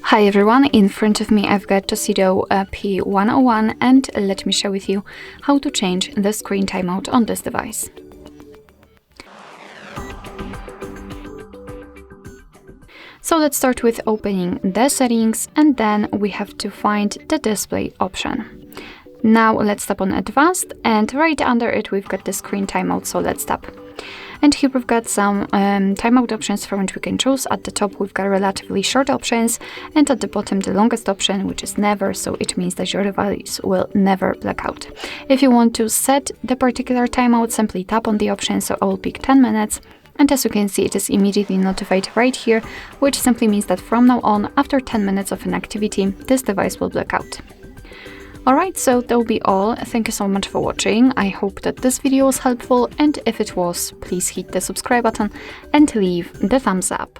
Hi everyone, in front of me I've got Toshido P101 and let me share with you how to change the screen timeout on this device. So let's start with opening the settings and then we have to find the display option. Now let's tap on advanced and right under it we've got the screen timeout, so let's tap. And here we've got some timeout options from which we can choose. At the top we've got relatively short options and at the bottom the longest option, which is never, so it means that your device will never black out. If you want to set the particular timeout, simply tap on the option, so I will pick 10 minutes. And as you can see, it is immediately notified right here, which simply means that from now on, after 10 minutes of an activity, this device will black out. Alright, so that will be all. Thank you so much for watching. I hope that this video was helpful, and if it was, please hit the subscribe button and leave the thumbs up.